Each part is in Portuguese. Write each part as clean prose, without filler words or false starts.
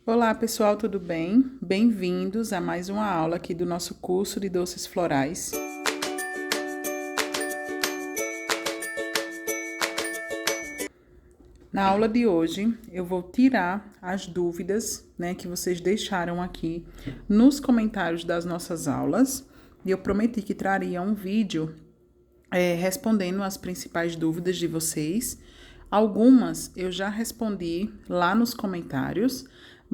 Olá, pessoal, tudo bem? Bem-vindos a mais uma aula aqui do nosso curso de doces florais. Na aula de hoje, eu vou tirar as dúvidas, que vocês deixaram aqui nos comentários das nossas aulas. E eu prometi que traria um vídeo respondendo as principais dúvidas de vocês. Algumas eu já respondi lá nos comentários,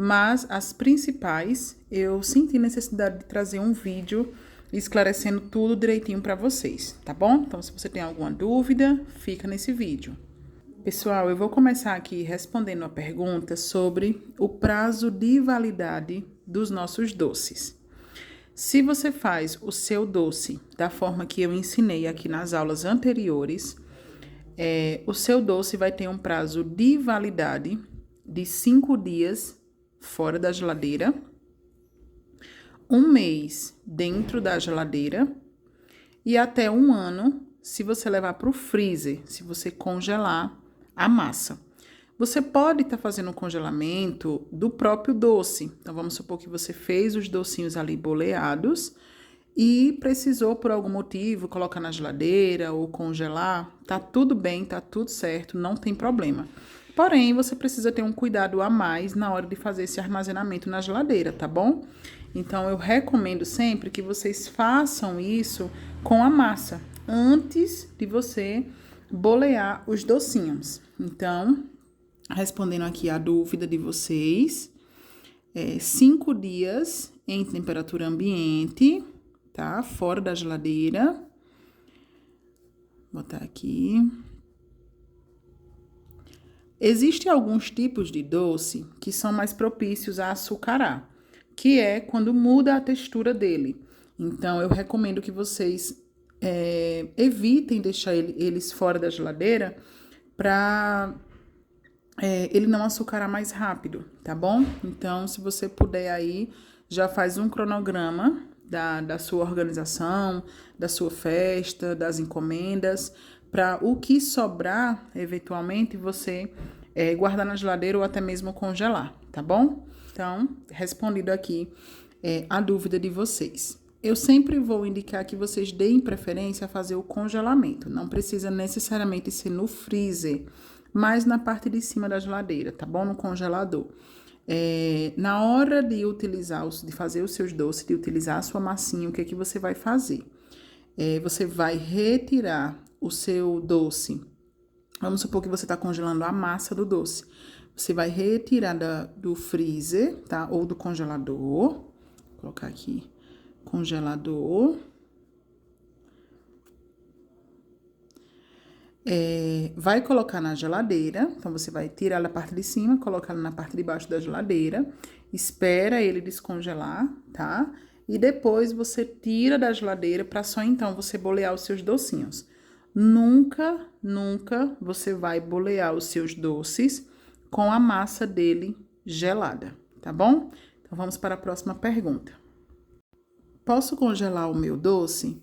mas as principais eu senti necessidade de trazer um vídeo esclarecendo tudo direitinho para vocês, tá bom? Então, se você tem alguma dúvida, fica nesse vídeo. Pessoal, eu vou começar aqui respondendo a pergunta sobre o prazo de validade dos nossos doces. Se você faz o seu doce da forma que eu ensinei aqui nas aulas anteriores, o seu doce vai ter um prazo de validade de 5 dias fora da geladeira, 1 mês dentro da geladeira e até 1 ano se você levar para o freezer, se você congelar a massa. Você pode estar fazendo um congelamento do próprio doce. Então, vamos supor que você fez os docinhos ali boleados e precisou, por algum motivo, colocar na geladeira ou congelar. Tá tudo bem, tá tudo certo, não tem problema. Porém, você precisa ter um cuidado a mais na hora de fazer esse armazenamento na geladeira, tá bom? Então, eu recomendo sempre que vocês façam isso com a massa, antes de você bolear os docinhos. Então, respondendo aqui a dúvida de vocês, 5 dias em temperatura ambiente, tá? Fora da geladeira. Vou botar aqui. Existem alguns tipos de doce que são mais propícios a açucarar, que é quando muda a textura dele. Então, eu recomendo que vocês evitem deixar eles fora da geladeira para ele não açucarar mais rápido, tá bom? Então, se você puder aí, já faz um cronograma da sua organização, da sua festa, das encomendas, para o que sobrar, eventualmente, você guardar na geladeira ou até mesmo congelar, tá bom? Então, respondido aqui a dúvida de vocês. Eu sempre vou indicar que vocês deem preferência a fazer o congelamento. Não precisa necessariamente ser no freezer, mas na parte de cima da geladeira, tá bom? No congelador. Na hora de de fazer os seus doces, de utilizar a sua massinha, o que é que você vai fazer? Você vai retirar o seu doce. Vamos supor que você está congelando a massa do doce. Você vai retirar do freezer, tá? Ou do congelador. Vou colocar aqui, congelador. Vai colocar na geladeira, então você vai tirar da parte de cima, colocar na parte de baixo da geladeira, espera ele descongelar, tá? E depois você tira da geladeira para só então você bolear os seus docinhos. Nunca, nunca você vai bolear os seus doces com a massa dele gelada, tá bom? Então vamos para a próxima pergunta. Posso congelar o meu doce?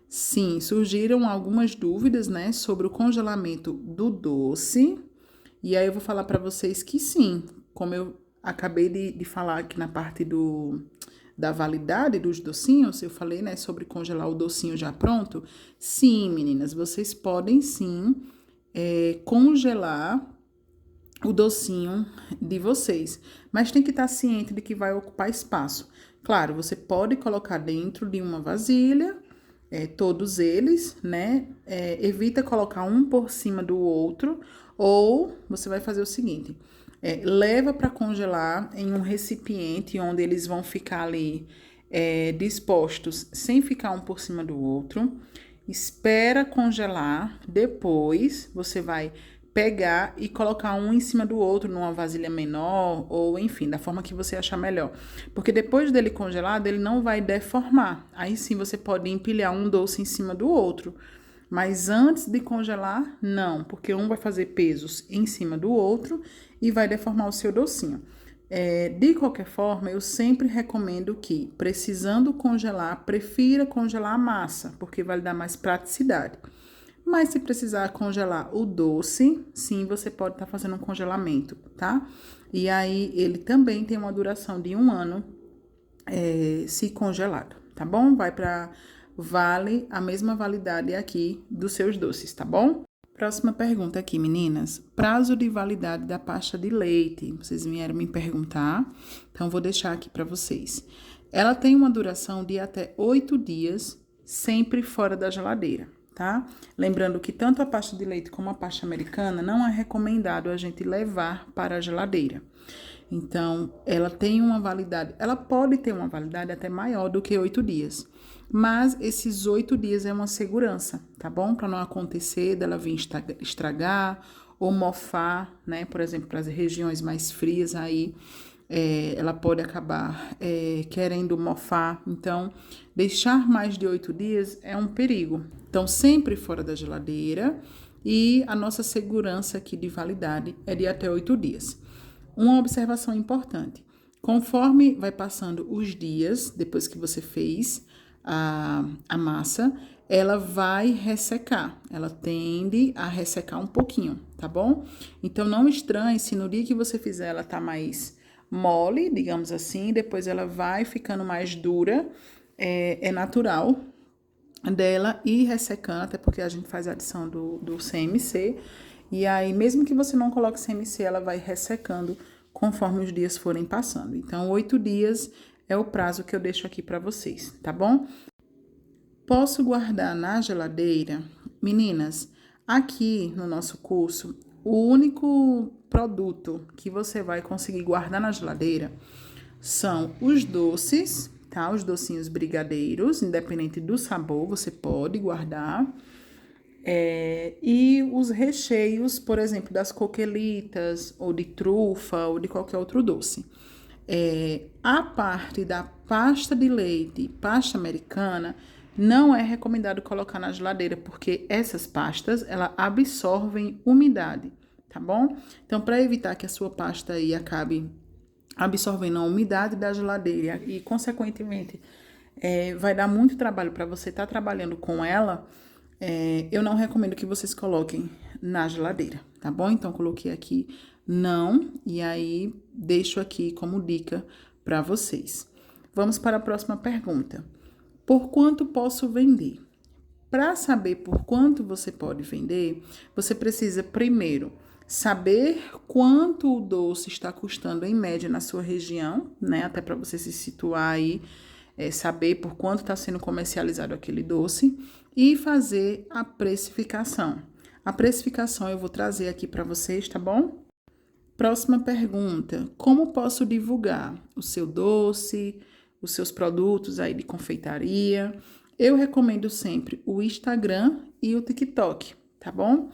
Sim, surgiram algumas dúvidas, sobre o congelamento do doce. E aí eu vou falar para vocês que sim, como eu acabei de falar aqui na parte da validade dos docinhos, eu falei, sobre congelar o docinho já pronto. Sim, meninas, vocês podem sim congelar o docinho de vocês, mas tem que estar ciente de que vai ocupar espaço. Claro, você pode colocar dentro de uma vasilha, todos eles, evita colocar um por cima do outro, ou você vai fazer o seguinte, leva para congelar em um recipiente onde eles vão ficar ali dispostos, sem ficar um por cima do outro, espera congelar, depois você vai pegar e colocar um em cima do outro numa vasilha menor ou enfim, da forma que você achar melhor. Porque depois dele congelado, ele não vai deformar. Aí sim você pode empilhar um doce em cima do outro. Mas antes de congelar, não, porque um vai fazer pesos em cima do outro e vai deformar o seu docinho. De qualquer forma, eu sempre recomendo que, precisando congelar, prefira congelar a massa, porque vai lhe dar mais praticidade. Mas se precisar congelar o doce, sim, você pode estar fazendo um congelamento, tá? E aí, ele também tem uma duração de 1 ano, se congelado, tá bom? Vale a mesma validade aqui dos seus doces, tá bom? Próxima pergunta aqui, meninas. Prazo de validade da pasta de leite. Vocês vieram me perguntar, então vou deixar aqui para vocês. Ela tem uma duração de até 8 dias, sempre fora da geladeira, tá? Lembrando que tanto a pasta de leite como a pasta americana não é recomendado a gente levar para a geladeira. Então, ela tem uma validade, ela pode ter uma validade até maior do que 8 dias. Mas esses 8 dias é uma segurança, tá bom? Para não acontecer dela vir estragar ou mofar, né? Por exemplo, para as regiões mais frias aí, ela pode acabar querendo mofar. Então, deixar mais de 8 dias é um perigo. Então, sempre fora da geladeira e a nossa segurança aqui de validade é de até 8 dias. Uma observação importante: conforme vai passando os dias, depois que você fez a massa, ela vai ressecar, ela tende a ressecar um pouquinho, tá bom? Então, não estranhe se no dia que você fizer ela tá mais mole, digamos assim, depois ela vai ficando mais dura, é natural dela ir ressecando, até porque a gente faz a adição do CMC, e aí, mesmo que você não coloque CMC, ela vai ressecando conforme os dias forem passando. Então, 8 dias é o prazo que eu deixo aqui para vocês, tá bom? Posso guardar na geladeira? Meninas, aqui no nosso curso, o único produto que você vai conseguir guardar na geladeira são os doces, tá? Os docinhos brigadeiros, independente do sabor, você pode guardar. E os recheios, por exemplo, das coquelitas, ou de trufa, ou de qualquer outro doce. A parte da pasta de leite, pasta americana, não é recomendado colocar na geladeira, porque essas pastas, ela absorvem umidade, tá bom? Então, para evitar que a sua pasta aí acabe absorvendo a umidade da geladeira e, consequentemente, vai dar muito trabalho para você estar trabalhando com ela, eu não recomendo que vocês coloquem na geladeira, tá bom? Então, coloquei aqui não, e aí deixo aqui como dica para vocês. Vamos para a próxima pergunta. Por quanto posso vender? Para saber por quanto você pode vender, você precisa primeiro saber quanto o doce está custando em média na sua região, né? Até para você se situar aí, saber por quanto está sendo comercializado aquele doce e fazer a precificação. A precificação eu vou trazer aqui para vocês, tá bom? Próxima pergunta: como posso divulgar o seu doce, os seus produtos aí de confeitaria? Eu recomendo sempre o Instagram e o TikTok, tá bom?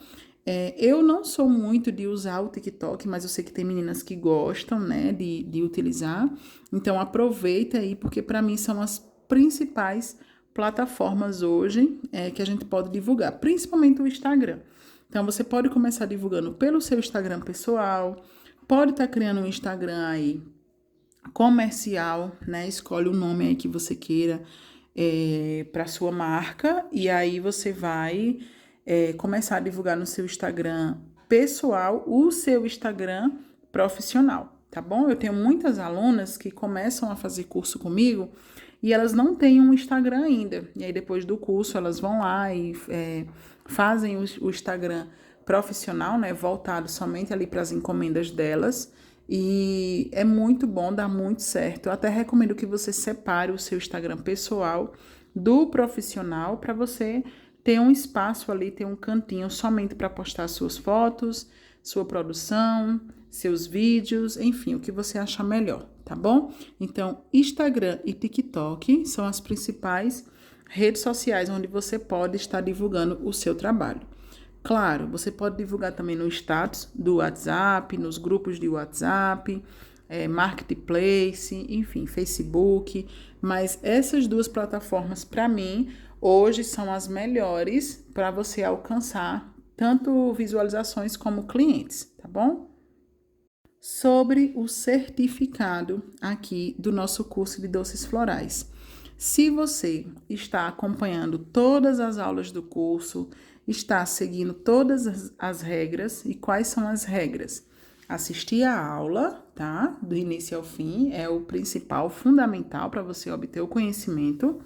Eu não sou muito de usar o TikTok, mas eu sei que tem meninas que gostam, né, de utilizar. Então, aproveita aí, porque para mim são as principais plataformas hoje que a gente pode divulgar, principalmente o Instagram. Então, você pode começar divulgando pelo seu Instagram pessoal, pode estar criando um Instagram aí comercial, né? Escolhe o nome aí que você queira para sua marca, e aí você vai começar a divulgar no seu Instagram pessoal o seu Instagram profissional, tá bom? Eu tenho muitas alunas que começam a fazer curso comigo e elas não têm um Instagram ainda. E aí, depois do curso, elas vão lá e fazem o Instagram profissional, né? Voltado somente ali para as encomendas delas. E é muito bom, dá muito certo. Eu até recomendo que você separe o seu Instagram pessoal do profissional para você ter um espaço ali, ter um cantinho somente para postar suas fotos, sua produção, seus vídeos, enfim, o que você achar melhor, tá bom? Então, Instagram e TikTok são as principais redes sociais onde você pode estar divulgando o seu trabalho. Claro, você pode divulgar também no status do WhatsApp, nos grupos de WhatsApp, Marketplace, enfim, Facebook, mas essas duas plataformas, para mim, hoje são as melhores para você alcançar tanto visualizações como clientes, tá bom? Sobre o certificado aqui do nosso curso de doces florais. Se você está acompanhando todas as aulas do curso está seguindo todas as regras. E quais são as regras? Assistir a aula, tá? Do início ao fim, é o principal, fundamental para você obter o conhecimento.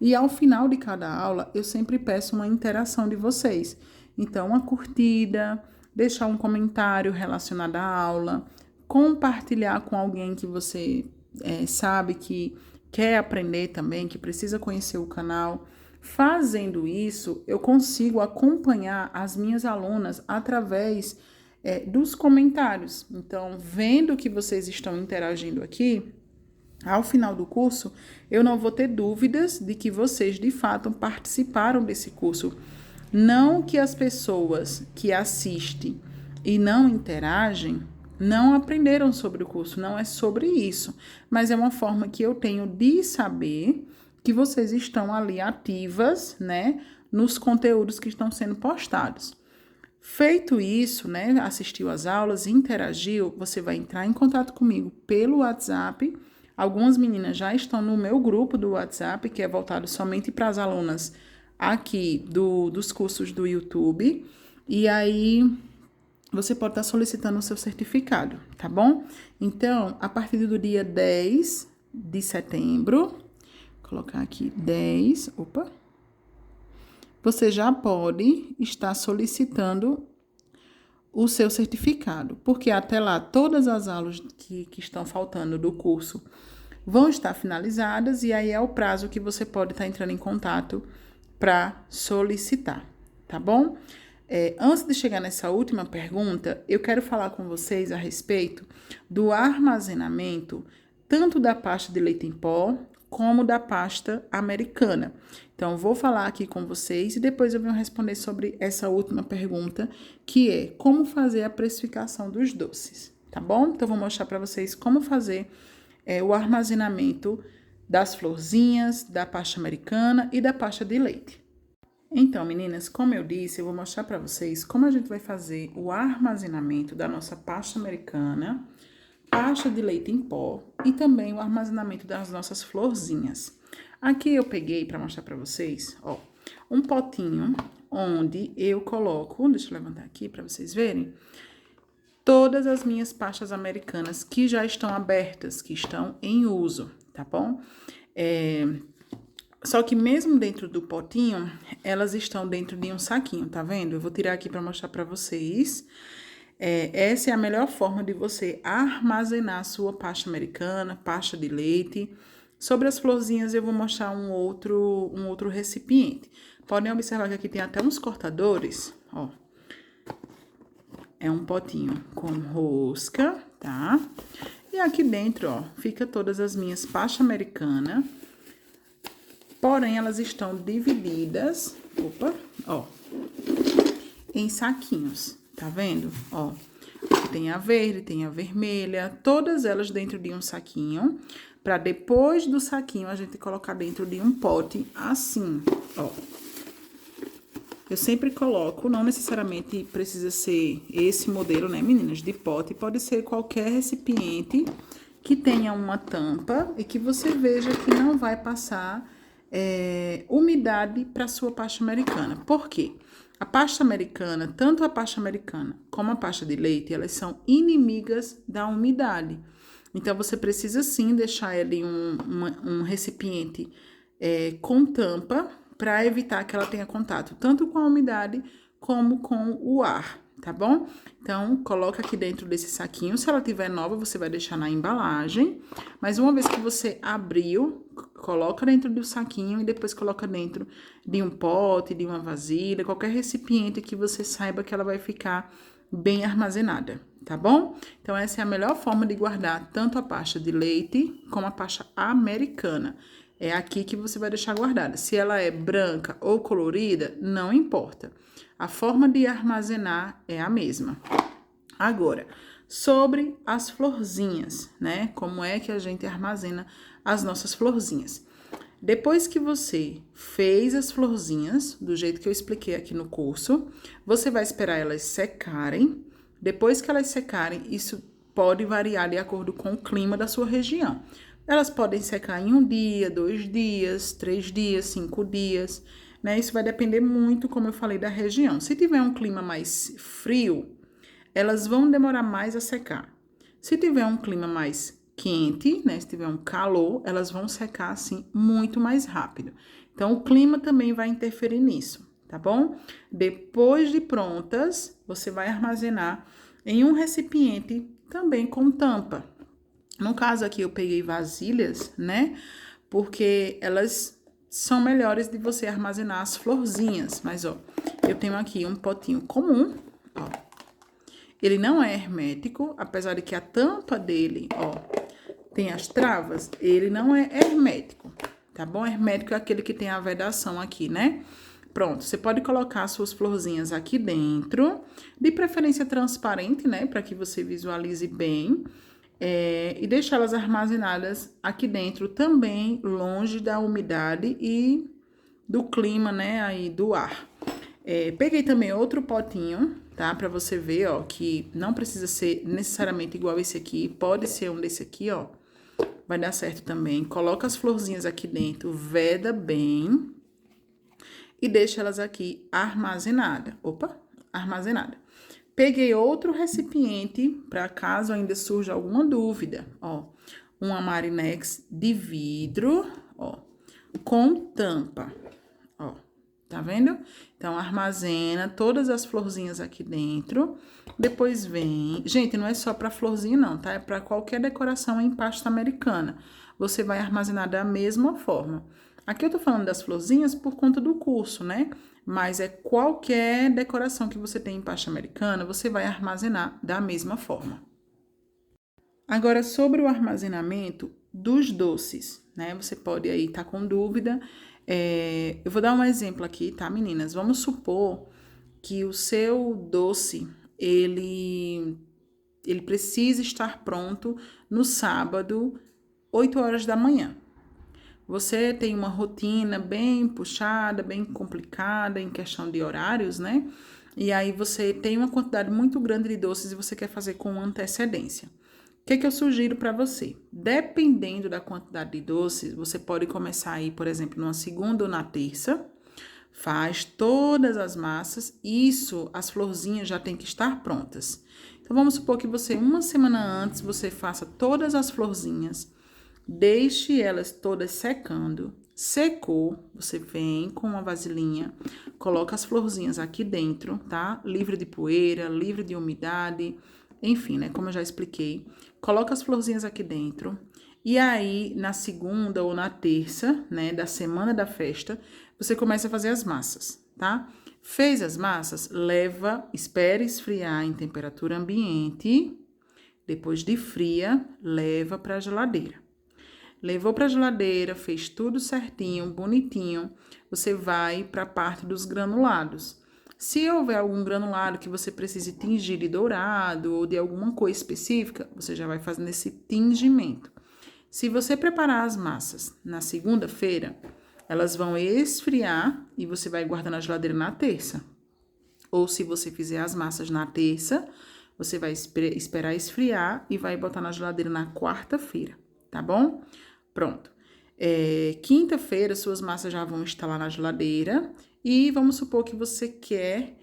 E ao final de cada aula, eu sempre peço uma interação de vocês. Então, uma curtida, deixar um comentário relacionado à aula, compartilhar com alguém que você sabe que quer aprender também, que precisa conhecer o canal. Fazendo isso, eu consigo acompanhar as minhas alunas através dos comentários. Então, vendo que vocês estão interagindo aqui, ao final do curso, eu não vou ter dúvidas de que vocês, de fato, participaram desse curso. Não que as pessoas que assistem e não interagem não aprenderam sobre o curso, não é sobre isso, mas é uma forma que eu tenho de saber que vocês estão ali ativas, né, nos conteúdos que estão sendo postados. Feito isso, né, assistiu às aulas, interagiu, você vai entrar em contato comigo pelo WhatsApp. Algumas meninas já estão no meu grupo do WhatsApp, que é voltado somente para as alunas aqui dos cursos do YouTube. E aí você pode estar solicitando o seu certificado, tá bom? Então, a partir do dia 10 de setembro, vou colocar aqui 10, você já pode estar solicitando o seu certificado, porque até lá todas as aulas que estão faltando do curso vão estar finalizadas e aí é o prazo que você pode estar entrando em contato para solicitar, tá bom? Antes de chegar nessa última pergunta, eu quero falar com vocês a respeito do armazenamento tanto da pasta de leite em pó como da pasta americana. Então, vou falar aqui com vocês e depois eu venho responder sobre essa última pergunta, que é como fazer a precificação dos doces, tá bom? Então, vou mostrar para vocês como fazer o armazenamento das florzinhas, da pasta americana e da pasta de leite. Então, meninas, como eu disse, eu vou mostrar para vocês como a gente vai fazer o armazenamento da nossa pasta americana, pasta de leite em pó e também o armazenamento das nossas florzinhas. Aqui eu peguei para mostrar para vocês, ó, um potinho onde eu coloco, deixa eu levantar aqui para vocês verem, todas as minhas pastas americanas que já estão abertas, que estão em uso, tá bom? Só que mesmo dentro do potinho, elas estão dentro de um saquinho, tá vendo? Eu vou tirar aqui para mostrar para vocês. Essa é a melhor forma de você armazenar a sua pasta americana, pasta de leite. Sobre as florzinhas, eu vou mostrar um outro recipiente. Podem observar que aqui tem até uns cortadores, ó. É um potinho com rosca, tá? E aqui dentro, ó, fica todas as minhas pastas americanas. Porém, elas estão divididas, ó, em saquinhos, tá vendo? Ó, tem a verde, tem a vermelha, todas elas dentro de um saquinho, para depois do saquinho a gente colocar dentro de um pote assim, ó. Eu sempre coloco, não necessariamente precisa ser esse modelo, né, meninas, de pote, pode ser qualquer recipiente que tenha uma tampa e que você veja que não vai passar umidade para sua pasta americana. Por quê? A pasta americana, tanto a pasta americana como a pasta de leite, elas são inimigas da umidade. Então, você precisa sim deixar ela em um recipiente com tampa para evitar que ela tenha contato tanto com a umidade como com o ar, tá bom? Então, coloca aqui dentro desse saquinho. Se ela tiver nova, você vai deixar na embalagem. Mas uma vez que você abriu, coloca dentro do saquinho e depois coloca dentro de um pote, de uma vasilha, qualquer recipiente que você saiba que ela vai ficar bem armazenada, tá bom? Então, essa é a melhor forma de guardar tanto a pasta de leite como a pasta americana. É aqui que você vai deixar guardada. Se ela é branca ou colorida, não importa. A forma de armazenar é a mesma. Agora, sobre as florzinhas, né? Como é que a gente armazena as nossas florzinhas? Depois que você fez as florzinhas, do jeito que eu expliquei aqui no curso, você vai esperar elas secarem. Depois que elas secarem, isso pode variar de acordo com o clima da sua região. Elas podem secar em 1 dia, 2 dias, 3 dias, 5 dias. né? Isso vai depender muito, como eu falei, da região. Se tiver um clima mais frio, elas vão demorar mais a secar. Se tiver um clima mais quente, né? Se tiver um calor, elas vão secar assim muito mais rápido. Então, o clima também vai interferir nisso, tá bom? Depois de prontas, você vai armazenar em um recipiente também com tampa. No caso aqui, eu peguei vasilhas, né? Porque elas são melhores de você armazenar as florzinhas. Mas, ó, eu tenho aqui um potinho comum, ó. Ele não é hermético, apesar de que a tampa dele, ó, tem as travas, ele não é hermético, tá bom? Hermético é aquele que tem a vedação aqui, né? Pronto, você pode colocar as suas florzinhas aqui dentro, de preferência transparente, né? Para que você visualize bem. E deixá-las armazenadas aqui dentro também, longe da umidade e do clima, né? Aí do ar. Peguei também outro potinho, tá? Pra você ver, ó, que não precisa ser necessariamente igual esse aqui. Pode ser um desse aqui, ó. Vai dar certo também. Coloca as florzinhas aqui dentro, veda bem e deixa elas aqui armazenada. Opa, armazenada. Peguei outro recipiente para caso ainda surja alguma dúvida, ó. Uma Marinex de vidro, ó, com tampa, ó. Tá vendo? Então, armazena todas as florzinhas aqui dentro. Depois vem... Gente, não é só pra florzinha, não, tá? É pra qualquer decoração em pasta americana. Você vai armazenar da mesma forma. Aqui eu tô falando das florzinhas por conta do curso, né? Mas é qualquer decoração que você tem em pasta americana, você vai armazenar da mesma forma. Agora, sobre o armazenamento dos doces, né? Você pode aí estar com dúvida. Eu vou dar um exemplo aqui, tá, meninas? Vamos supor que o seu doce, ele precisa estar pronto no sábado, 8 horas da manhã. Você tem uma rotina bem puxada, bem complicada em questão de horários, né? E aí você tem uma quantidade muito grande de doces e você quer fazer com antecedência. O que eu sugiro para você? Dependendo da quantidade de doces, você pode começar aí, por exemplo, numa segunda ou na terça. Faz todas as massas. Isso, as florzinhas já tem que estar prontas. Então, vamos supor que você, uma semana antes, você faça todas as florzinhas. Deixe elas todas secando. Secou, você vem com uma vasilhinha, coloca as florzinhas aqui dentro, tá? Livre de poeira, livre de umidade, enfim, né? Como eu já expliquei. Coloca as florzinhas aqui dentro. E aí, na segunda ou na terça, né, da semana da festa, você começa a fazer as massas, tá? Fez as massas, espere esfriar em temperatura ambiente. Depois de fria, leva para a geladeira. Levou para a geladeira, fez tudo certinho, bonitinho. Você vai para a parte dos granulados. Se houver algum granulado que você precise tingir de dourado ou de alguma cor específica, você já vai fazendo esse tingimento. Se você preparar as massas na segunda-feira, elas vão esfriar e você vai guardar na geladeira na terça. Ou se você fizer as massas na terça, você vai esperar esfriar e vai botar na geladeira na quarta-feira, tá bom? Pronto. Quinta-feira, suas massas já vão estar lá na geladeira. E vamos supor que você quer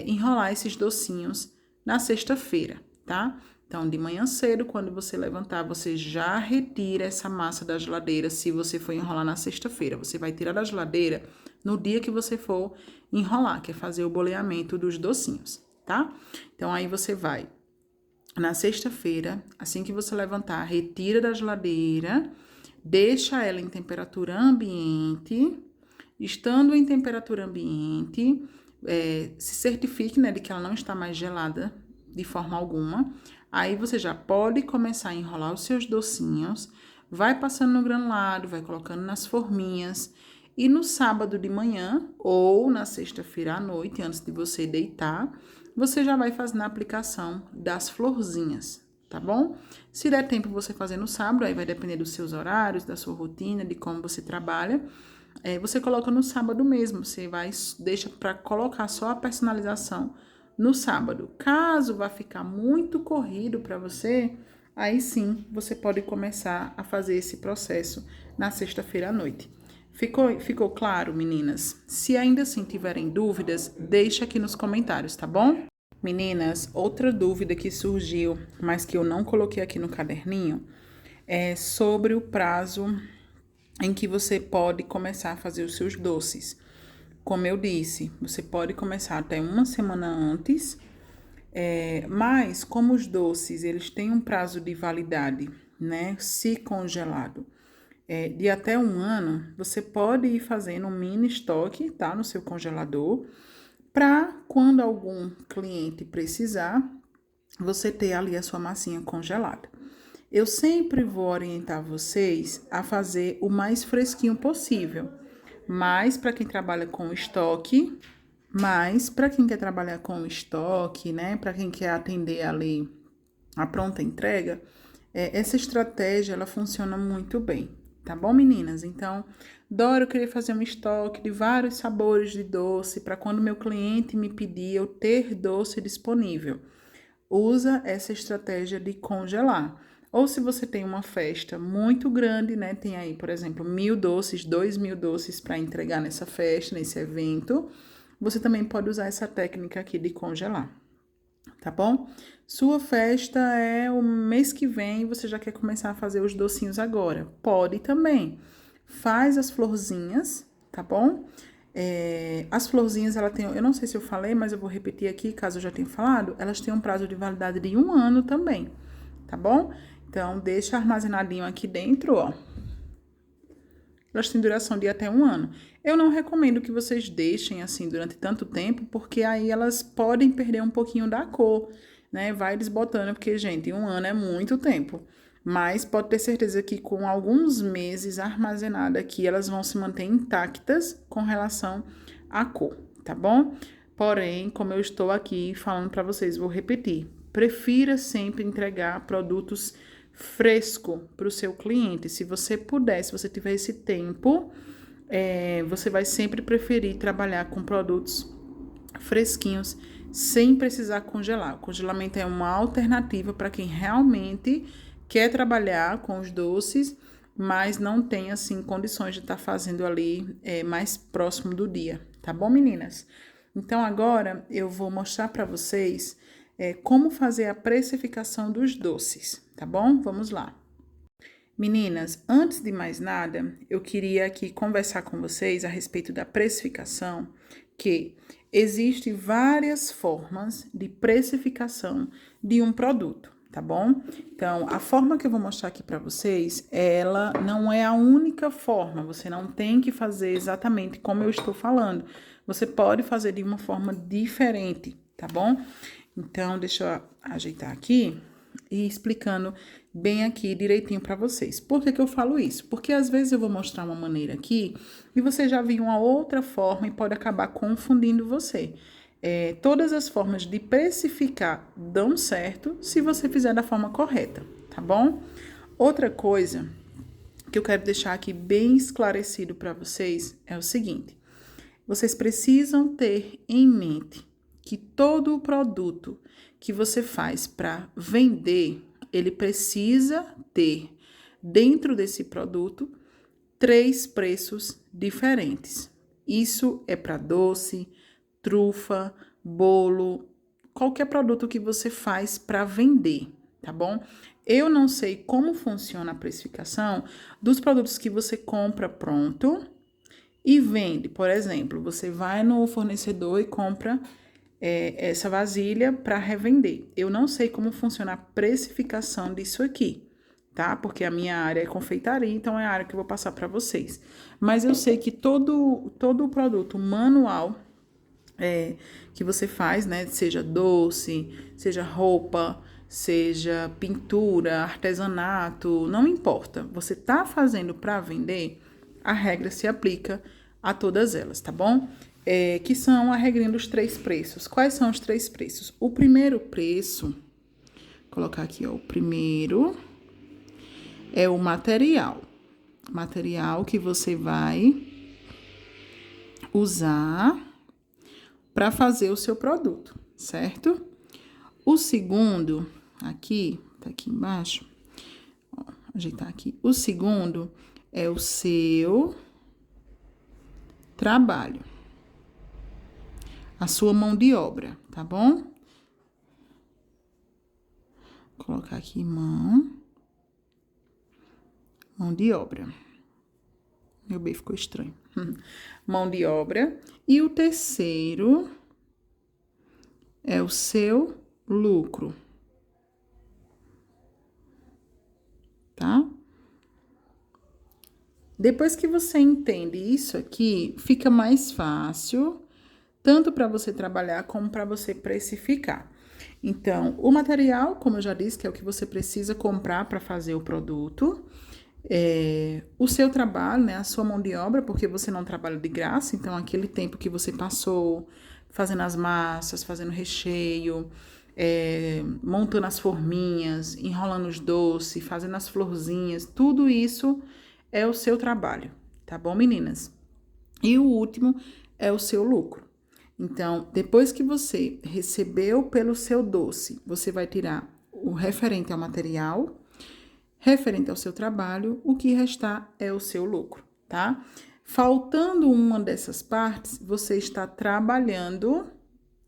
enrolar esses docinhos na sexta-feira, tá? Então, de manhã cedo, quando você levantar, você já retira essa massa da geladeira se você for enrolar na sexta-feira. Você vai tirar da geladeira no dia que você for enrolar, que é fazer o boleamento dos docinhos, tá? Então, aí você vai na sexta-feira, assim que você levantar, retira da geladeira, deixa ela em temperatura ambiente. Estando em temperatura ambiente, se certifique, né, de que ela não está mais gelada de forma alguma. Aí você já pode começar a enrolar os seus docinhos, vai passando no granulado, vai colocando nas forminhas. E no sábado de manhã ou na sexta-feira à noite, antes de você deitar, você já vai fazendo a aplicação das florzinhas, tá bom? Se der tempo você fazer no sábado, aí vai depender dos seus horários, da sua rotina, de como você trabalha. Você coloca no sábado mesmo, você deixa para colocar só a personalização no sábado. Caso vá ficar muito corrido para você, aí sim você pode começar a fazer esse processo na sexta-feira à noite. Ficou claro, meninas? Se ainda assim tiverem dúvidas, deixa aqui nos comentários, tá bom? Meninas, outra dúvida que surgiu, mas que eu não coloquei aqui no caderninho, é sobre o prazo em que você pode começar a fazer os seus doces. Como eu disse, você pode começar até uma semana antes, mas como os doces eles têm um prazo de validade, né, se congelado, de até um ano, você pode ir fazendo um mini estoque, tá, no seu congelador, para quando algum cliente precisar, você ter ali a sua massinha congelada. Eu sempre vou orientar vocês a fazer o mais fresquinho possível, mas para quem trabalha com estoque, mas para quem quer trabalhar com estoque, né, para quem quer atender ali a pronta entrega, essa estratégia ela funciona muito bem, tá bom, meninas? Então, Dora, eu queria fazer um estoque de vários sabores de doce para quando meu cliente me pedir eu ter doce disponível. Usa essa estratégia de congelar. Ou se você tem uma festa muito grande, né? Tem aí, por exemplo, 1.000 doces, 2.000 doces para entregar nessa festa, nesse evento. Você também pode usar essa técnica aqui de congelar, tá bom? Sua festa é o mês que vem, você já quer começar a fazer os docinhos agora. Pode também. Faz as florzinhas, tá bom? As florzinhas, ela tem, eu não sei se eu falei, mas eu vou repetir aqui, caso eu já tenha falado, elas têm um prazo de validade de 1 ano também, tá bom? Então, deixa armazenadinho aqui dentro, ó. Elas têm duração de até 1 ano. Eu não recomendo que vocês deixem assim durante tanto tempo, porque aí elas podem perder um pouquinho da cor, né? Vai desbotando, porque, gente, 1 ano é muito tempo. Mas pode ter certeza que com alguns meses armazenada aqui, elas vão se manter intactas com relação à cor, tá bom? Porém, como eu estou aqui falando para vocês, vou repetir. Prefira sempre entregar produtos fresco para o seu cliente. Se você puder, se você tiver esse tempo, você vai sempre preferir trabalhar com produtos fresquinhos, sem precisar congelar. O congelamento é uma alternativa para quem realmente quer trabalhar com os doces, mas não tem, assim, condições de estar fazendo ali mais próximo do dia. Tá bom, meninas? Então, agora eu vou mostrar para vocês como fazer a precificação dos doces, tá bom? Vamos lá. Meninas, antes de mais nada, eu queria aqui conversar com vocês a respeito da precificação, que existem várias formas de precificação de um produto, tá bom? Então, a forma que eu vou mostrar aqui para vocês, ela não é a única forma, você não tem que fazer exatamente como eu estou falando. Você pode fazer de uma forma diferente, tá bom? Então, deixa eu ajeitar aqui e explicando bem aqui direitinho para vocês. Por que que eu falo isso? Porque às vezes eu vou mostrar uma maneira aqui e você já viu uma outra forma e pode acabar confundindo você. Todas as formas de precificar dão certo se você fizer da forma correta, tá bom? Outra coisa que eu quero deixar aqui bem esclarecido para vocês é o seguinte: vocês precisam ter em mente que todo o produto que você faz para vender, ele precisa ter dentro desse produto 3 preços diferentes. Isso é para doce, trufa, bolo, qualquer produto que você faz para vender, tá bom? Eu não sei como funciona a precificação dos produtos que você compra pronto e vende. Por exemplo, você vai no fornecedor e compra essa vasilha para revender. Eu não sei como funciona a precificação disso aqui, tá? Porque a minha área é confeitaria, então é a área que eu vou passar para vocês. Mas eu sei que todo o produto manual que você faz, né? Seja doce, seja roupa, seja pintura, artesanato, não importa. Você tá fazendo para vender, a regra se aplica a todas elas, tá bom? Que são a regrinha dos 3 preços. Quais são os 3 preços? O primeiro preço, vou colocar aqui, ó, o primeiro é o material. Material que você vai usar para fazer o seu produto, certo? O segundo, aqui, tá aqui embaixo, ó, ajeitar aqui. O segundo é o seu trabalho. A sua mão de obra, tá bom? Vou colocar aqui mão de obra. Meu B ficou estranho. Mão de obra. E o terceiro é o seu lucro. Tá? Depois que você entende isso aqui, fica mais fácil, tanto para você trabalhar como para você precificar. Então, o material, como eu já disse, que é o que você precisa comprar para fazer o produto. O seu trabalho, né, a sua mão de obra, porque você não trabalha de graça, então aquele tempo que você passou fazendo as massas, fazendo recheio, montando as forminhas, enrolando os doces, fazendo as florzinhas, tudo isso é o seu trabalho, tá bom, meninas? E o último é o seu lucro. Então, depois que você recebeu pelo seu doce, você vai tirar o referente ao material, referente ao seu trabalho, o que restar é o seu lucro, tá? Faltando uma dessas partes, você está trabalhando,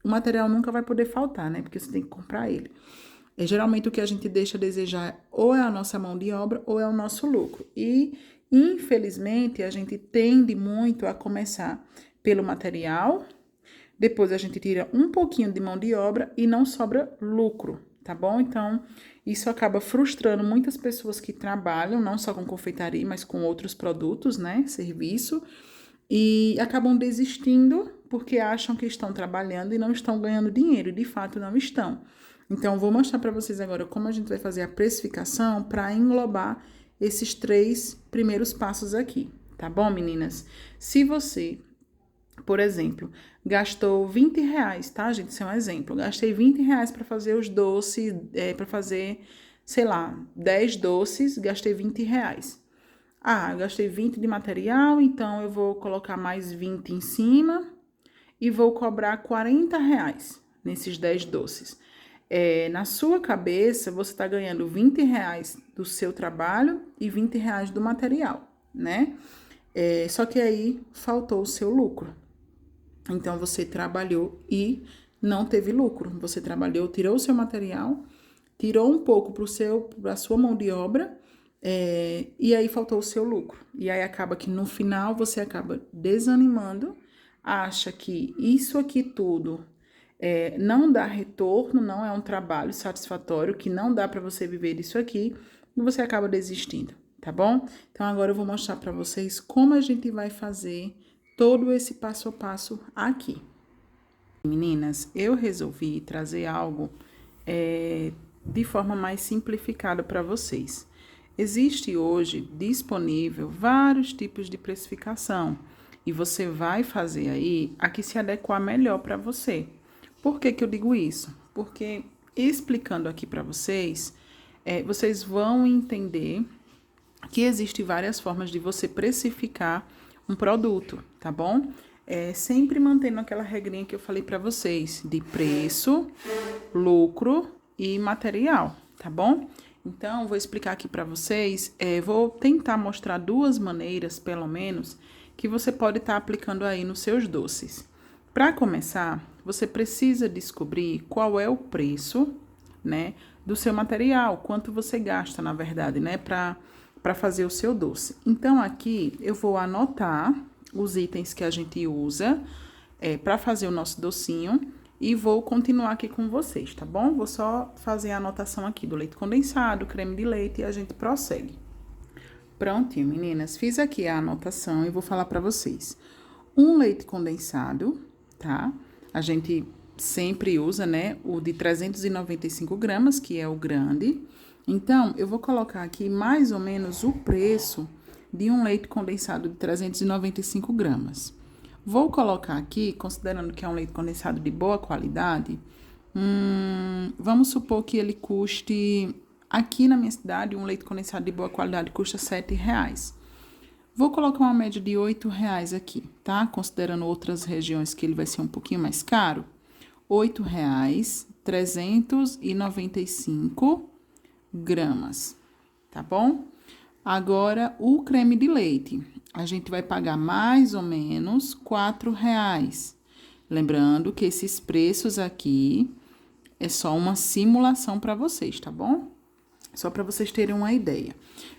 o material nunca vai poder faltar, né? Porque você tem que comprar ele. Geralmente o que a gente deixa a desejar ou é a nossa mão de obra ou é o nosso lucro. E, infelizmente, a gente tende muito a começar pelo material, depois a gente tira um pouquinho de mão de obra e não sobra lucro, tá bom? Então, isso acaba frustrando muitas pessoas que trabalham, não só com confeitaria, mas com outros produtos, né? Serviço, e acabam desistindo porque acham que estão trabalhando e não estão ganhando dinheiro, e de fato não estão. Então, vou mostrar para vocês agora como a gente vai fazer a precificação para englobar esses 3 primeiros passos aqui, tá bom, meninas? Se você, por exemplo, gastou R$20, tá, gente? Isso é um exemplo. Gastei R$20 para fazer os doces, para fazer, sei lá, 10 doces, gastei R$20. Ah, gastei 20 de material, então eu vou colocar mais 20 em cima e vou cobrar R$40 nesses 10 doces. Na sua cabeça, você está ganhando R$20 do seu trabalho e R$20 do material, né? Só que aí faltou o seu lucro. Então, você trabalhou e não teve lucro. Você trabalhou, tirou o seu material, tirou um pouco para a sua mão de obra, e aí faltou o seu lucro. E aí acaba que no final você acaba desanimando, acha que isso aqui tudo não dá retorno, não é um trabalho satisfatório, que não dá para você viver disso aqui, e você acaba desistindo, tá bom? Então, agora eu vou mostrar para vocês como a gente vai fazer todo esse passo a passo aqui. Meninas, eu resolvi trazer algo de forma mais simplificada para vocês. Existe hoje disponível vários tipos de precificação e você vai fazer aí a que se adequar melhor para você. Por que que eu digo isso? Porque explicando aqui para vocês, vocês vão entender que existem várias formas de você precificar um produto, tá bom? Sempre mantendo aquela regrinha que eu falei para vocês, de preço, lucro e material, tá bom? Então, vou explicar aqui para vocês, vou tentar mostrar 2 maneiras, pelo menos, que você pode estar aplicando aí nos seus doces. Para começar, você precisa descobrir qual é o preço, né, do seu material, quanto você gasta, na verdade, né, para fazer o seu doce. Então, aqui eu vou anotar os itens que a gente usa para fazer o nosso docinho e vou continuar aqui com vocês, tá bom? Vou só fazer a anotação aqui do leite condensado, creme de leite e a gente prossegue. Prontinho, meninas, fiz aqui a anotação e vou falar para vocês. Um leite condensado, tá? A gente sempre usa, né, o de 395 gramas, que é o grande. Então, eu vou colocar aqui mais ou menos o preço de um leite condensado de 395 gramas. Vou colocar aqui, considerando que é um leite condensado de boa qualidade, vamos supor que ele custe, aqui na minha cidade, um leite condensado de boa qualidade custa R$7. Vou colocar uma média de R$8 aqui, tá? Considerando outras regiões que ele vai ser um pouquinho mais caro. R$8, 395 gramas, tá bom? Agora, o creme de leite, a gente vai pagar mais ou menos R$ 4. Lembrando que esses preços aqui é só uma simulação para vocês, tá bom? Só para vocês terem uma ideia.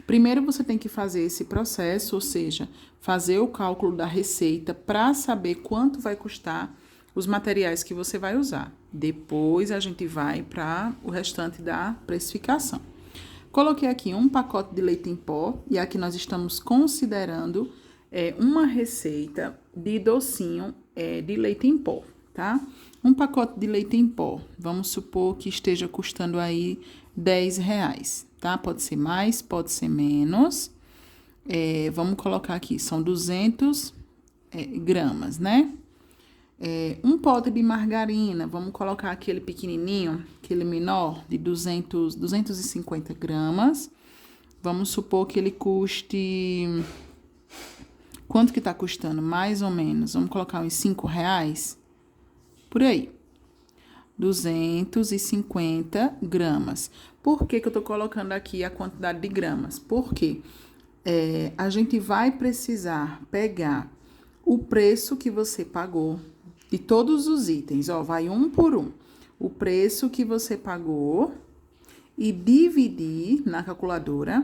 Primeiro, você tem que fazer esse processo, ou seja, fazer o cálculo da receita para saber quanto vai custar os materiais que você vai usar. Depois, a gente vai para o restante da precificação. Coloquei aqui um pacote de leite em pó e aqui nós estamos considerando uma receita de docinho de leite em pó, tá? Um pacote de leite em pó, vamos supor que esteja custando aí R$ 10, tá? Pode ser mais, pode ser menos. Vamos colocar aqui, são 200 gramas, né? Um pote de margarina, vamos colocar aquele pequenininho, aquele menor, de 250 gramas. Vamos supor que ele custe... Quanto que tá custando? Mais ou menos, vamos colocar uns R$ 5? Por aí. 250 gramas. Por que que eu tô colocando aqui a quantidade de gramas? Porque a gente vai precisar pegar o preço que você pagou de todos os itens, ó, vai um por um. O preço que você pagou e dividir na calculadora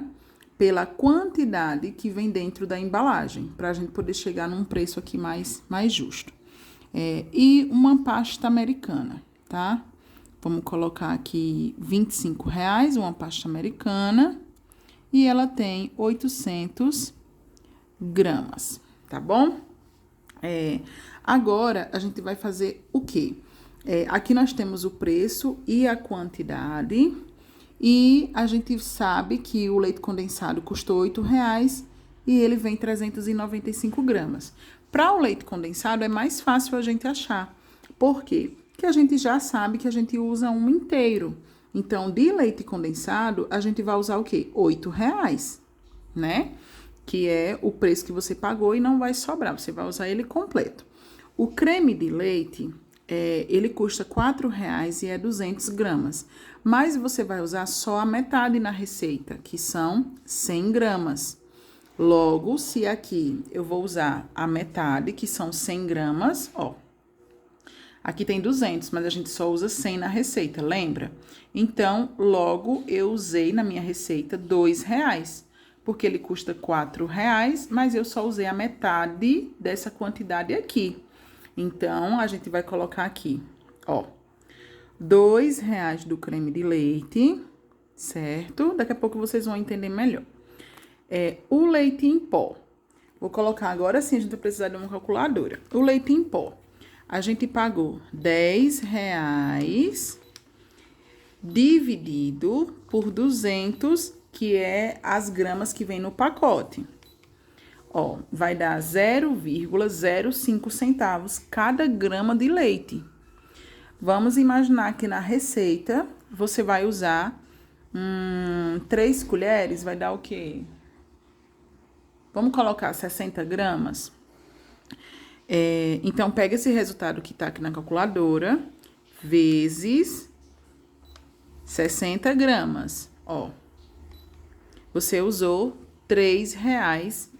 pela quantidade que vem dentro da embalagem, para a gente poder chegar num preço aqui mais justo. E uma pasta americana, tá? Vamos colocar aqui R$ 25, uma pasta americana, e ela tem 800 gramas, tá bom? Agora, a gente vai fazer o quê? Aqui nós temos o preço e a quantidade, e a gente sabe que o leite condensado custou R$ 8 e ele vem 395 gramas. Para o leite condensado é mais fácil a gente achar. Por quê? Porque a gente já sabe que a gente usa um inteiro. Então, de leite condensado, a gente vai usar o quê? R$ 8, né? Que é o preço que você pagou e não vai sobrar, você vai usar ele completo. O creme de leite, ele custa R$ 4 e é 200 gramas. Mas você vai usar só a metade na receita, que são 100 gramas. Logo, se aqui eu vou usar a metade, que são 100 gramas, ó. Aqui tem 200, mas a gente só usa 100 na receita, lembra? Então, logo eu usei na minha receita R$ 2, porque ele custa R$ 4, mas eu só usei a metade dessa quantidade aqui. Então, a gente vai colocar aqui, ó, R$ 2 do creme de leite, certo? Daqui a pouco vocês vão entender melhor. O leite em pó. Vou colocar agora sim, a gente vai precisar de uma calculadora. O leite em pó. A gente pagou R$ 10 dividido por 200, que é as gramas que vem no pacote. Ó, vai dar 0,05 centavos cada grama de leite. Vamos imaginar que na receita você vai usar 3 colheres, vai dar o quê? Vamos colocar 60 gramas? Então, pega esse resultado que tá aqui na calculadora, vezes 60 gramas, ó. Você usou R$ 3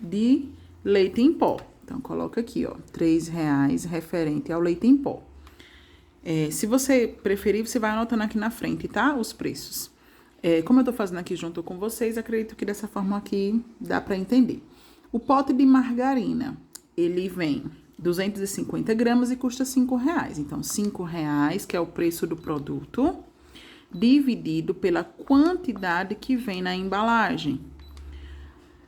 de leite em pó. Então, coloca aqui, ó, R$ 3 referente ao leite em pó. Se você preferir, você vai anotando aqui na frente, tá? Os preços. Como eu tô fazendo aqui junto com vocês, acredito que dessa forma aqui dá pra entender. O pote de margarina, ele vem 250 gramas e custa R$ 5. Então, R$ 5, que é o preço do produto, dividido pela quantidade que vem na embalagem.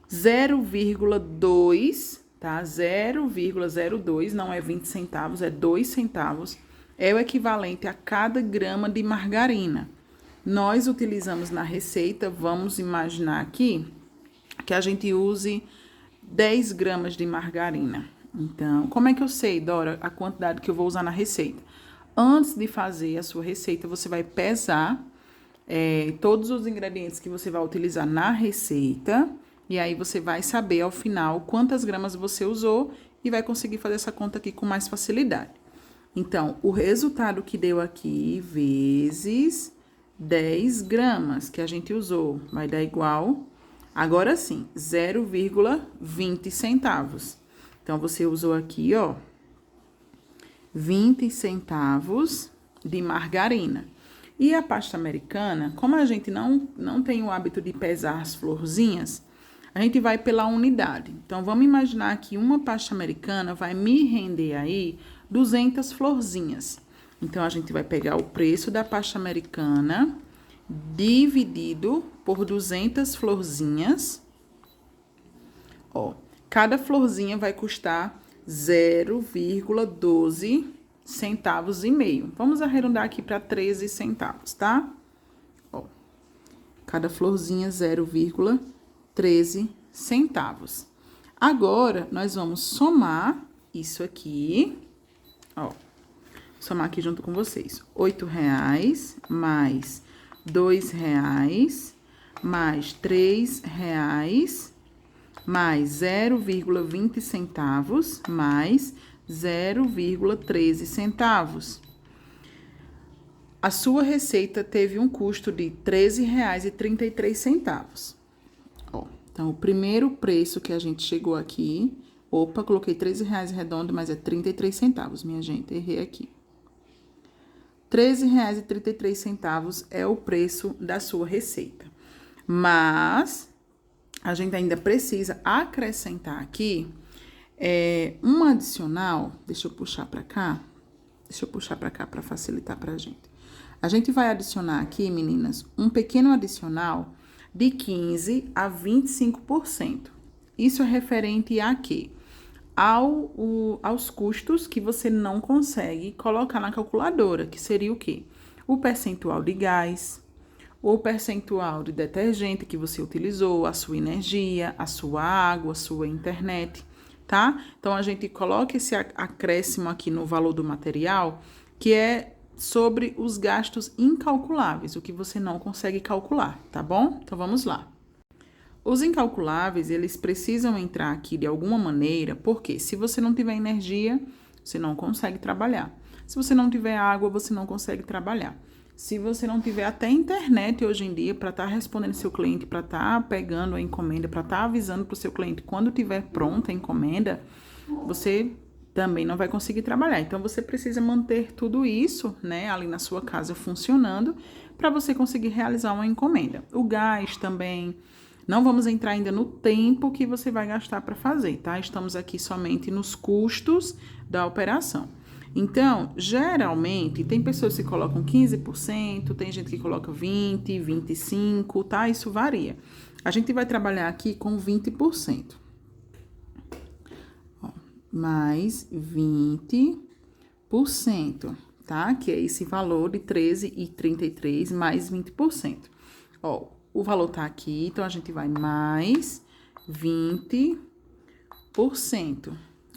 0,2, tá? 0,02, não é 20 centavos, é 2 centavos. É o equivalente a cada grama de margarina. Nós utilizamos na receita, vamos imaginar aqui, que a gente use 10 gramas de margarina. Então, como é que eu sei, Dora, a quantidade que eu vou usar na receita? Antes de fazer a sua receita, você vai pesar todos os ingredientes que você vai utilizar na receita. E aí, você vai saber, ao final, quantas gramas você usou e vai conseguir fazer essa conta aqui com mais facilidade. Então, o resultado que deu aqui, vezes 10 gramas que a gente usou, vai dar igual Agora sim, 0,20 centavos. Então, você usou aqui, ó, 20 centavos de margarina. E a pasta americana, como a gente não tem o hábito de pesar as florzinhas, a gente vai pela unidade. Então, vamos imaginar que uma pasta americana vai me render aí 200 florzinhas. Então, a gente vai pegar o preço da pasta americana dividido por 200 florzinhas. Ó, cada florzinha vai custar 0,12 centavos e meio. Vamos arredondar aqui para 13 centavos, tá? Ó, cada florzinha 0,13 centavos. Agora, nós vamos somar isso aqui, ó. Somar aqui junto com vocês. R$8 mais R$2 mais R$3 mais 0,20 centavos mais 0,13 centavos. A sua receita teve um custo de R$13,33. Ó, então, o primeiro preço que a gente chegou aqui... Opa, coloquei R$13 redondo, mas é 33 centavos, minha gente. Errei aqui. R$13,33 é o preço da sua receita. Mas a gente ainda precisa acrescentar aqui um adicional. Deixa eu puxar para cá. Deixa eu puxar para cá para facilitar para a gente. A gente vai adicionar aqui, meninas, um pequeno adicional de 15% a 25%. Isso é referente a quê? Aos custos que você não consegue colocar na calculadora, que seria o quê? O percentual de gás, o percentual de detergente que você utilizou, a sua energia, a sua água, a sua internet, tá? Então, a gente coloca esse acréscimo aqui no valor do material, que é sobre os gastos incalculáveis, o que você não consegue calcular, tá bom? Então, vamos lá. Os incalculáveis, eles precisam entrar aqui de alguma maneira, porque se você não tiver energia, você não consegue trabalhar. Se você não tiver água, você não consegue trabalhar. Se você não tiver até internet hoje em dia para estar respondendo seu cliente, para estar pegando a encomenda, para estar avisando para o seu cliente quando tiver pronta a encomenda, você também não vai conseguir trabalhar. Então, você precisa manter tudo isso, né, ali na sua casa funcionando para você conseguir realizar uma encomenda. O gás também... Não vamos entrar ainda no tempo que você vai gastar para fazer, tá? Estamos aqui somente nos custos da operação. Então, geralmente, tem pessoas que colocam 15%, tem gente que coloca 20%, 25%, tá? Isso varia. A gente vai trabalhar aqui com 20%. Ó, mais 20%, tá? Que é esse valor de R$13,33 mais 20%. Ó, o valor tá aqui, então a gente vai mais 20%,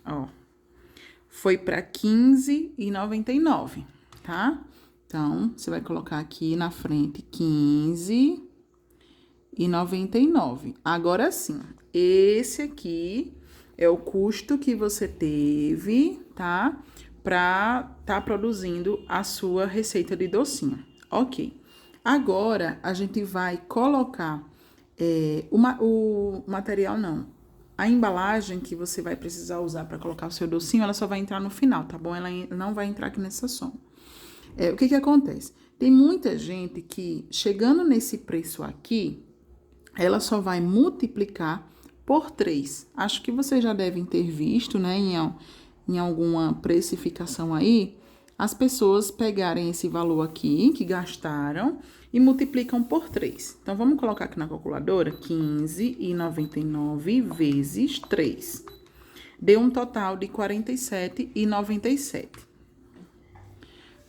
ó. Foi para R$15,99, tá? Então, você vai colocar aqui na frente R$15,99. Agora sim, esse aqui é o custo que você teve, tá? Para tá produzindo a sua receita de docinho. Ok. Agora, a gente vai colocar o material, não. A embalagem que você vai precisar usar para colocar o seu docinho, ela só vai entrar no final, tá bom? Ela não vai entrar aqui nessa soma. O que acontece? Tem muita gente que, chegando nesse preço aqui, ela só vai multiplicar por 3. Acho que vocês já devem ter visto, né, em alguma precificação aí, as pessoas pegarem esse valor aqui, que gastaram, e multiplicam por 3. Então, vamos colocar aqui na calculadora, R$15,99 vezes 3. Deu um total de R$47,97.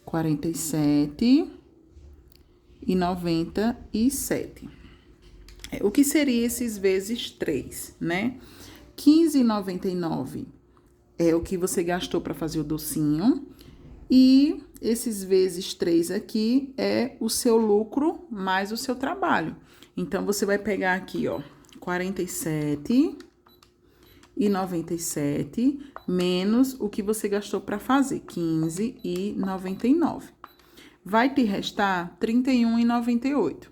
R$47,97. O que seria esses vezes 3, né? R$15,99 é o que você gastou para fazer o docinho. E esses vezes 3 aqui é o seu lucro mais o seu trabalho. Então, você vai pegar aqui, ó, R$47,97 menos o que você gastou para fazer, R$15,99. Vai te restar R$31,98,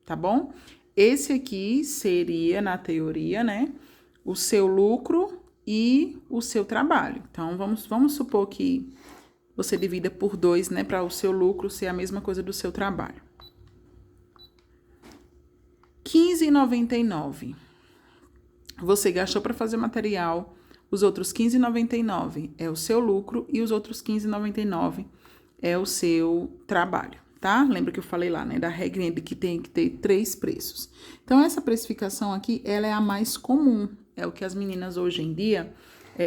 tá bom? esse aqui seria, na teoria, né, o seu lucro e o seu trabalho. Então, vamos supor que você divida por 2, né, para o seu lucro ser a mesma coisa do seu trabalho. R$15,99. Você gastou para fazer material, os outros R$15,99 é o seu lucro e os outros R$15,99 é o seu trabalho, tá? Lembra que eu falei lá, né, da regrinha de que tem que ter 3 preços. Então, essa precificação aqui, ela é a mais comum, é o que as meninas hoje em dia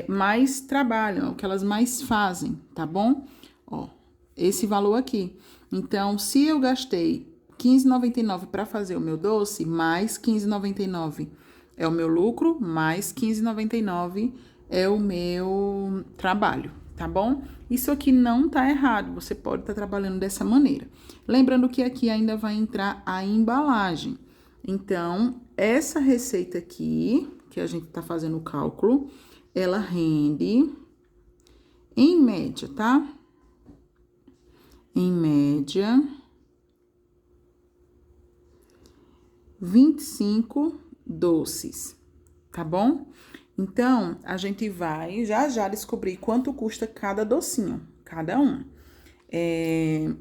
mais trabalham, é o que elas mais fazem, tá bom? Ó, esse valor aqui. Então, se eu gastei R$15,99 para fazer o meu doce, mais R$15,99 é o meu lucro, mais R$15,99 é o meu trabalho, tá bom? Isso aqui não tá errado, você pode estar trabalhando dessa maneira. Lembrando que aqui ainda vai entrar a embalagem. Então, essa receita aqui, que a gente tá fazendo o cálculo, ela rende, em média, tá? Em média, 25 doces, tá bom? Então, a gente vai já descobrir quanto custa cada docinho, cada um. R$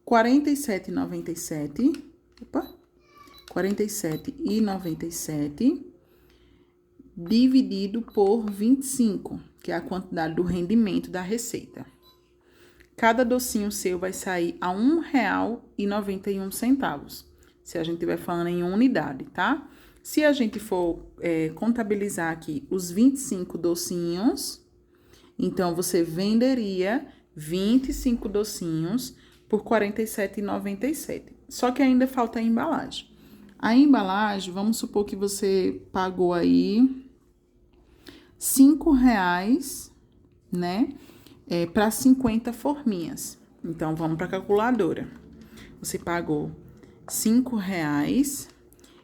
47,97. Opa! R$ 47,97 dividido por 25, que é a quantidade do rendimento da receita. Cada docinho seu vai sair a R$ 1,91, se a gente estiver falando em unidade, tá? Se a gente for contabilizar aqui os 25 docinhos, então você venderia 25 docinhos por R$ 47,97. Só que ainda falta a embalagem. A embalagem, vamos supor que você pagou aí R$5, né? Para 50 forminhas. Então, vamos para a calculadora. Você pagou R$5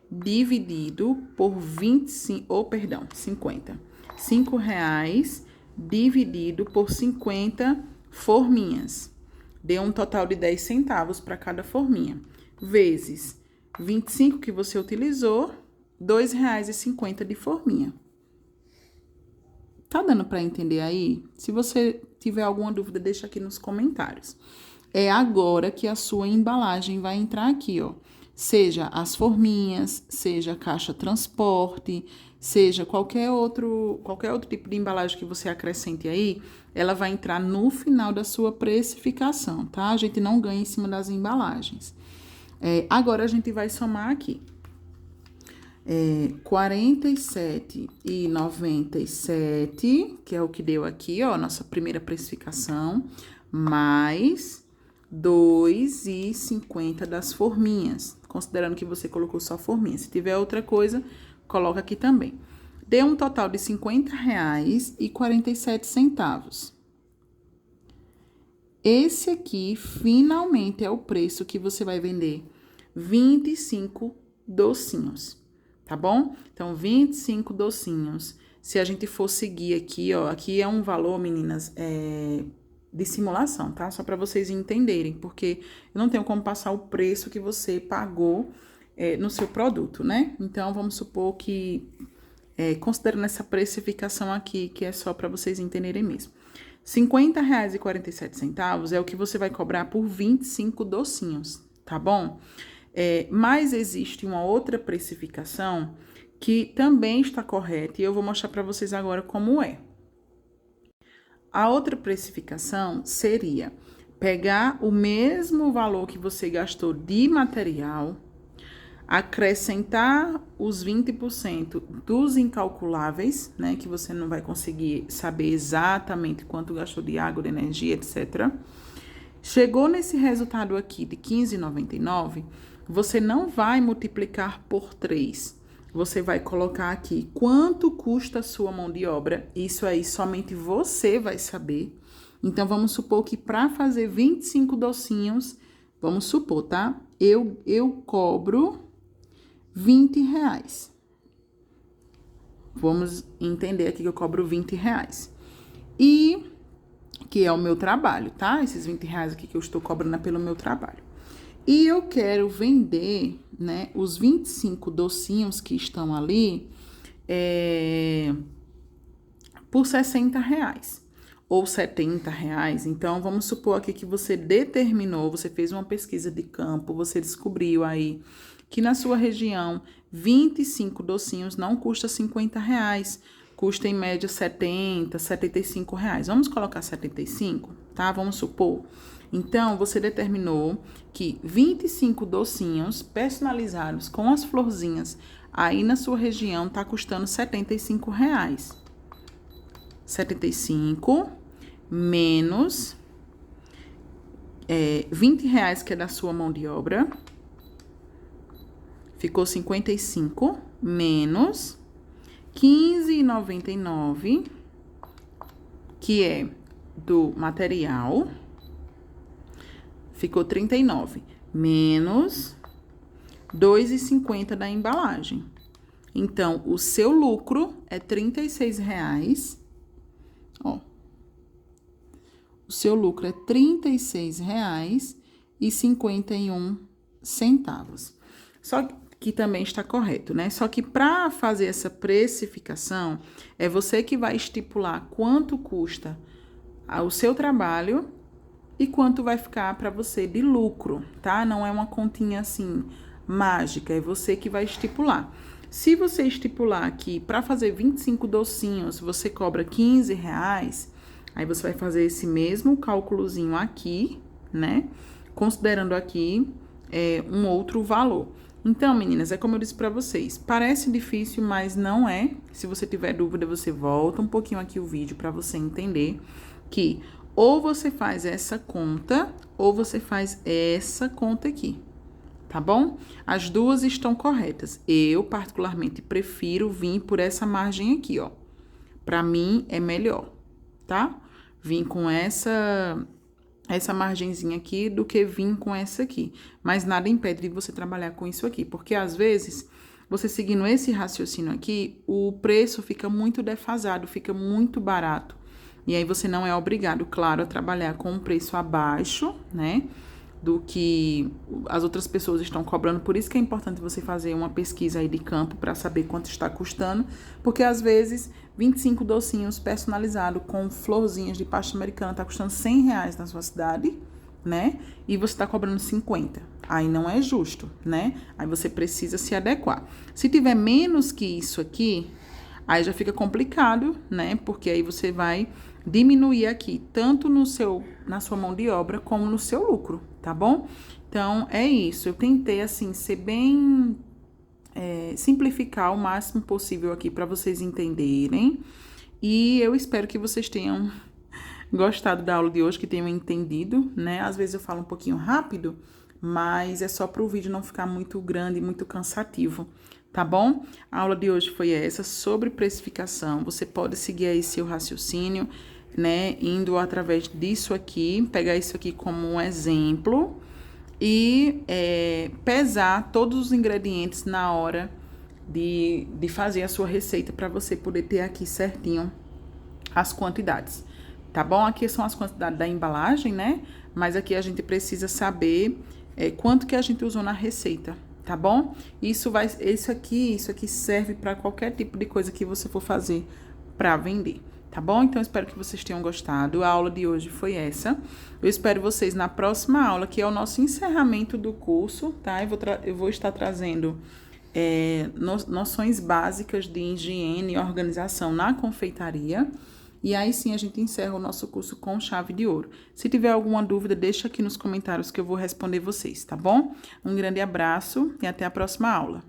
dividido por 50. R$5 dividido por 50 forminhas. Deu um total de 10 centavos para cada forminha. Vezes 25 que você utilizou, R$2,50 de forminha. Tá dando para entender aí? Se você tiver alguma dúvida, deixa aqui nos comentários. É agora que a sua embalagem vai entrar aqui, ó. Seja as forminhas, seja a caixa transporte, seja qualquer outro tipo de embalagem que você acrescente aí, ela vai entrar no final da sua precificação, tá? A gente não ganha em cima das embalagens. Agora, a gente vai somar aqui. R$ 47,97, que é o que deu aqui, ó, nossa primeira precificação, mais R$ 2,50 das forminhas, considerando que você colocou só forminha. Se tiver outra coisa, coloca aqui também. Deu um total de R$ 50,47. Esse aqui, finalmente, é o preço que você vai vender 25 docinhos, tá bom? Então, 25 docinhos. Se a gente for seguir aqui, ó, aqui é um valor, meninas, de simulação, tá? Só para vocês entenderem, porque eu não tenho como passar o preço que você pagou no seu produto, né? Então, vamos supor que, considerando essa precificação aqui, que é só para vocês entenderem mesmo. R$ 50,47 é o que você vai cobrar por 25 docinhos, tá bom? Mas existe uma outra precificação que também está correta e eu vou mostrar para vocês agora como é. A outra precificação seria pegar o mesmo valor que você gastou de material, acrescentar os 20% dos incalculáveis, né, que você não vai conseguir saber exatamente quanto gastou de água, de energia, etc. Chegou nesse resultado aqui de R$ 15,99, você não vai multiplicar por 3. Você vai colocar aqui quanto custa a sua mão de obra. Isso aí somente você vai saber. Então, vamos supor que para fazer 25 docinhos, vamos supor, tá? Eu cobro R$20. Vamos entender aqui que eu cobro R$20. Que é o meu trabalho, tá? Esses R$20 aqui que eu estou cobrando é pelo meu trabalho. E eu quero vender, né, os 25 docinhos que estão ali por R$ 60 ou R$ 70. Então, vamos supor aqui que você determinou, você fez uma pesquisa de campo, você descobriu aí que na sua região 25 docinhos não custa R$ 50, custa em média R$ 75. Vamos colocar 75, tá? Vamos supor. Então, você determinou que 25 docinhos personalizados com as florzinhas aí na sua região tá custando R$ 75. 75 menos R$ 20 que é da sua mão de obra. Ficou 55 menos R$ 15,99, que é do material. Ficou 39 menos R$ 2,50 da embalagem. Então, o seu lucro é R$ 36. Ó. O seu lucro é R$ 36,51. Só que também está correto, né? Só que para fazer essa precificação, é você que vai estipular quanto custa o seu trabalho e quanto vai ficar para você de lucro, tá? Não é uma continha assim mágica, é você que vai estipular. Se você estipular que para fazer 25 docinhos você cobra R$ 15, aí você vai fazer esse mesmo cálculozinho aqui, né? Considerando aqui um outro valor. Então, meninas, é como eu disse para vocês, parece difícil, mas não é. Se você tiver dúvida, você volta um pouquinho aqui o vídeo para você entender que ou você faz essa conta, ou você faz essa conta aqui, tá bom? As duas estão corretas. Eu, particularmente, prefiro vir por essa margem aqui, ó. Pra mim, é melhor, tá? Vim com essa margenzinha aqui do que vir com essa aqui. Mas nada impede de você trabalhar com isso aqui, porque às vezes, você seguindo esse raciocínio aqui, o preço fica muito defasado, fica muito barato. E aí, você não é obrigado, claro, a trabalhar com um preço abaixo, né, do que as outras pessoas estão cobrando. Por isso que é importante você fazer uma pesquisa aí de campo para saber quanto está custando, porque às vezes 25 docinhos personalizados com florzinhas de pasta americana tá custando R$ 100 na sua cidade, né? E você tá cobrando 50. Aí não é justo, né? Aí você precisa se adequar. Se tiver menos que isso aqui, aí já fica complicado, né? Porque aí você vai diminuir aqui, tanto na sua mão de obra, como no seu lucro, tá bom? Então, é isso. Eu tentei, assim, ser bem... simplificar o máximo possível aqui para vocês entenderem. E eu espero que vocês tenham gostado da aula de hoje, que tenham entendido, né? Às vezes eu falo um pouquinho rápido, mas é só para o vídeo não ficar muito grande e muito cansativo, tá bom? A aula de hoje foi essa, sobre precificação. Você pode seguir aí seu raciocínio, né? Indo através disso aqui, pegar isso aqui como um exemplo e pesar todos os ingredientes na hora de fazer a sua receita, para você poder ter aqui certinho as quantidades, tá bom? Aqui são as quantidades da embalagem, né? Mas aqui a gente precisa saber quanto que a gente usou na receita, tá bom? Isso aqui serve para qualquer tipo de coisa que você for fazer para vender, tá bom? Então, espero que vocês tenham gostado. A aula de hoje foi essa. Eu espero vocês na próxima aula, que é o nosso encerramento do curso, tá? Eu vou estar trazendo noções básicas de higiene e organização na confeitaria. E aí sim a gente encerra o nosso curso com chave de ouro. Se tiver alguma dúvida, deixa aqui nos comentários que eu vou responder vocês, tá bom? Um grande abraço e até a próxima aula.